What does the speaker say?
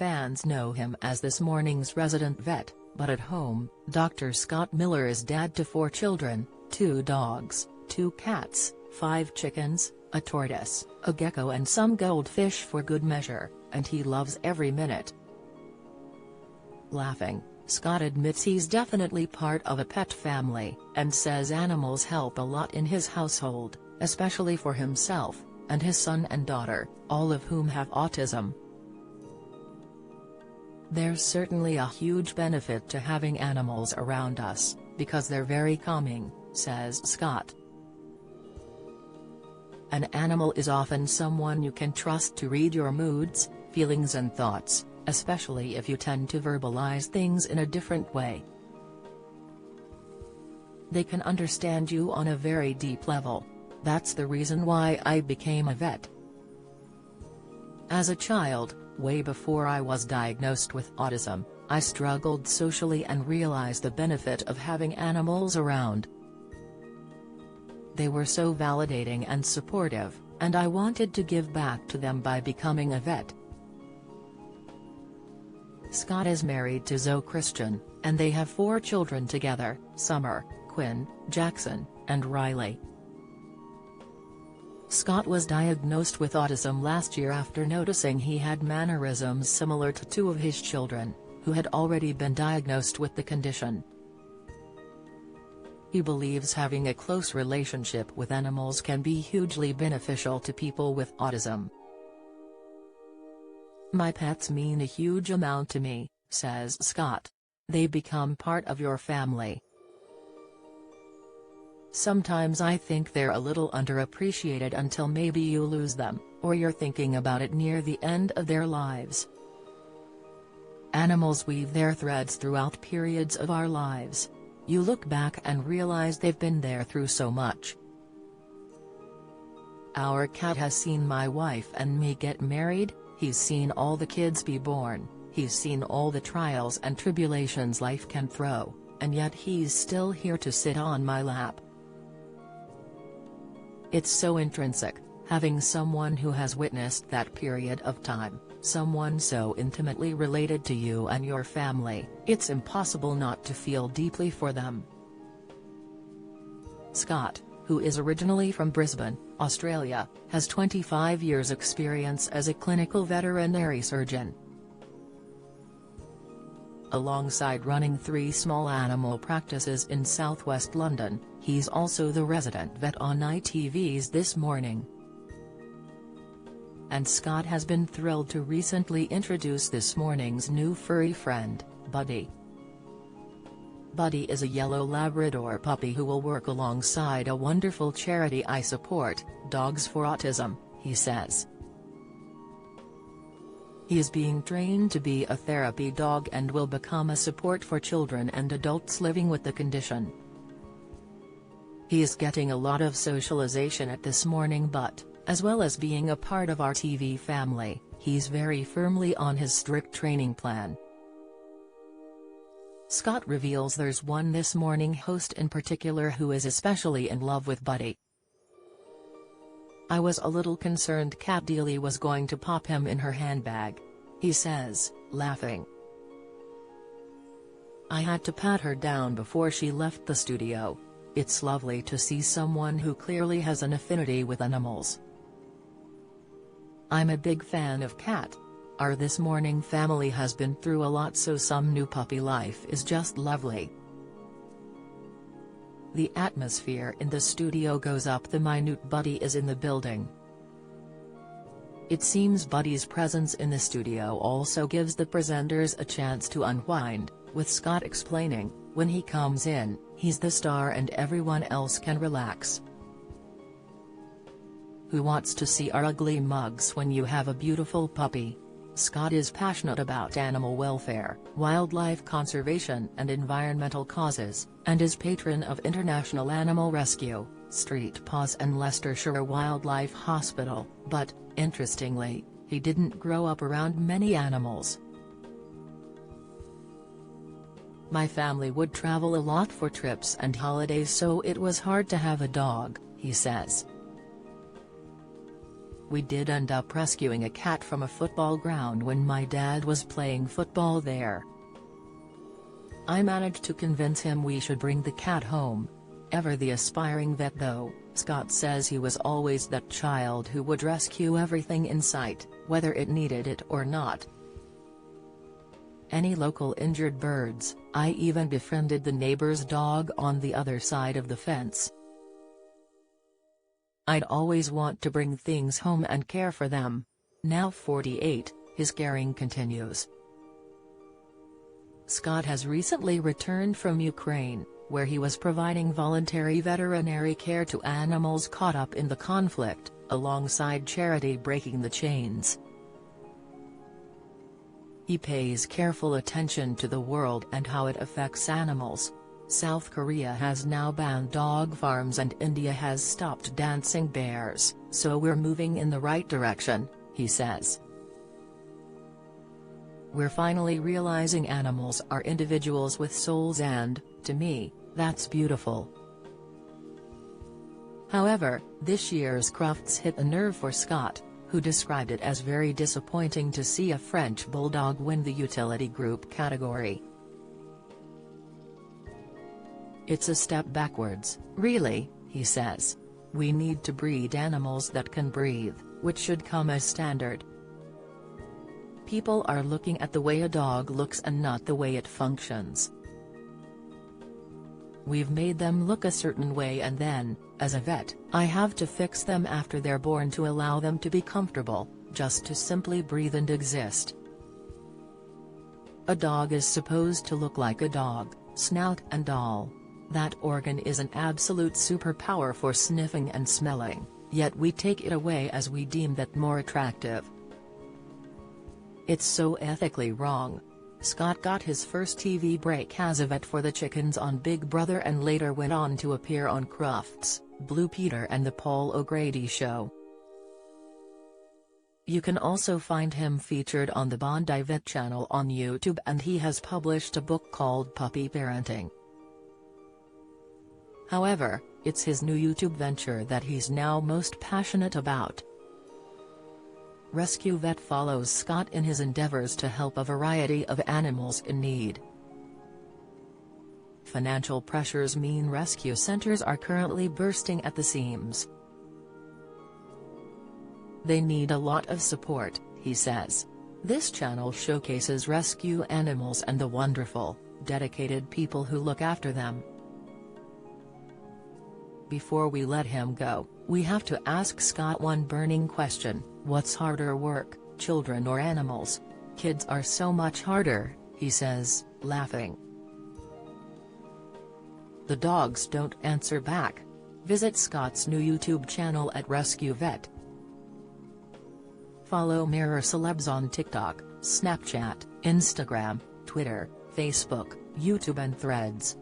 fans know him as This Morning's resident vet, but at home, Dr. Scott Miller is dad to 4 children, 2 dogs, 2 cats, 5 chickens, a tortoise, a gecko and some goldfish for good measure, and he loves every minute. Laughing, Scott admits he's definitely part of a pet family, and says animals help a lot in his household, especially for himself and his son and daughter, all of whom have autism. There's certainly a huge benefit to having animals around us, because they're very calming, says Scott. An animal is often someone you can trust to read your moods, feelings and thoughts, especially if you tend to verbalize things in a different way. They can understand you on a very deep level. That's the reason why I became a vet. As a child, way before I was diagnosed with autism, I struggled socially and realized the benefit of having animals around. They were so validating and supportive, and I wanted to give back to them by becoming a vet. Scott is married to Zoe Christian, and they have 4 children together: Summer, Quinn, Jackson, and Riley. Scott was diagnosed with autism last year after noticing he had mannerisms similar to 2 of his children, who had already been diagnosed with the condition. He believes having a close relationship with animals can be hugely beneficial to people with autism. "My pets mean a huge amount to me," says Scott. "They become part of your family. Sometimes I think they're a little underappreciated until maybe you lose them, or you're thinking about it near the end of their lives. Animals weave their threads throughout periods of our lives. You look back and realize they've been there through so much. Our cat has seen my wife and me get married, he's seen all the kids be born, he's seen all the trials and tribulations life can throw, and yet he's still here to sit on my lap. It's so intrinsic, having someone who has witnessed that period of time, someone so intimately related to you and your family, it's impossible not to feel deeply for them." Scott, who is originally from Brisbane, Australia, has 25 years' experience as a clinical veterinary surgeon. Alongside running 3 small animal practices in southwest London, he's also the resident vet on ITV's This Morning. And Scott has been thrilled to recently introduce This Morning's new furry friend, Buddy. Buddy is a yellow Labrador puppy who will work alongside a wonderful charity I support, Dogs for Autism, he says. He is being trained to be a therapy dog and will become a support for children and adults living with the condition. He is getting a lot of socialization at This Morning, but, as well as being a part of our TV family, he's very firmly on his strict training plan. Scott reveals there's one This Morning host in particular who is especially in love with Buddy. "I was a little concerned Cat Dealey was going to pop him in her handbag," he says, laughing. "I had to pat her down before she left the studio. It's lovely to see someone who clearly has an affinity with animals. I'm a big fan of Cat. Our This Morning family has been through a lot, so some new puppy life is just lovely." The atmosphere in the studio goes up the minute Buddy is in the building. It seems Buddy's presence in the studio also gives the presenters a chance to unwind, with Scott explaining, "When he comes in, he's the star and everyone else can relax. Who wants to see our ugly mugs when you have a beautiful puppy?" Scott is passionate about animal welfare, wildlife conservation and environmental causes, and is patron of International Animal Rescue, Street Paws and Leicestershire Wildlife Hospital, but, interestingly, he didn't grow up around many animals. "My family would travel a lot for trips and holidays, so it was hard to have a dog," he says. We did end up rescuing a cat from a football ground when my dad was playing football there. I managed to convince him we should bring the cat home. Ever the aspiring vet though, Scott says he was always that child who would rescue everything in sight, whether it needed it or not. Any local injured birds, I even befriended the neighbor's dog on the other side of the fence. I'd always want to bring things home and care for them. Now 48, his caring continues. Scott has recently returned from Ukraine, where he was providing voluntary veterinary care to animals caught up in the conflict, alongside charity Breaking the Chains. He pays careful attention to the world and how it affects animals. South Korea has now banned dog farms and India has stopped dancing bears, so we're moving in the right direction, he says. We're finally realizing animals are individuals with souls and, to me, that's beautiful. However, this year's Crufts hit a nerve for Scott, who described it as very disappointing to see a French bulldog win the utility group category. It's a step backwards, really, he says. We need to breed animals that can breathe, which should come as standard. People are looking at the way a dog looks and not the way it functions. We've made them look a certain way and then, as a vet, I have to fix them after they're born to allow them to be comfortable, just to simply breathe and exist. A dog is supposed to look like a dog, snout and all. That organ is an absolute superpower for sniffing and smelling, yet we take it away as we deem that more attractive. It's so ethically wrong. Scott got his first TV break as a vet for the chickens on Big Brother and later went on to appear on Crufts, Blue Peter and The Paul O'Grady Show. You can also find him featured on the Bondi Vet channel on YouTube, and he has published a book called Puppy Parenting. However, it's his new YouTube venture that he's now most passionate about. Rescue Vet follows Scott in his endeavors to help a variety of animals in need. Financial pressures mean rescue centers are currently bursting at the seams. They need a lot of support, he says. This channel showcases rescue animals and the wonderful, dedicated people who look after them. Before we let him go, we have to ask Scott one burning question: what's harder work, children or animals? Kids are so much harder, he says, laughing. The dogs don't answer back. Visit Scott's new YouTube channel at Rescue Vet. Follow Mirror Celebs on TikTok, Snapchat, Instagram, Twitter, Facebook, YouTube and Threads.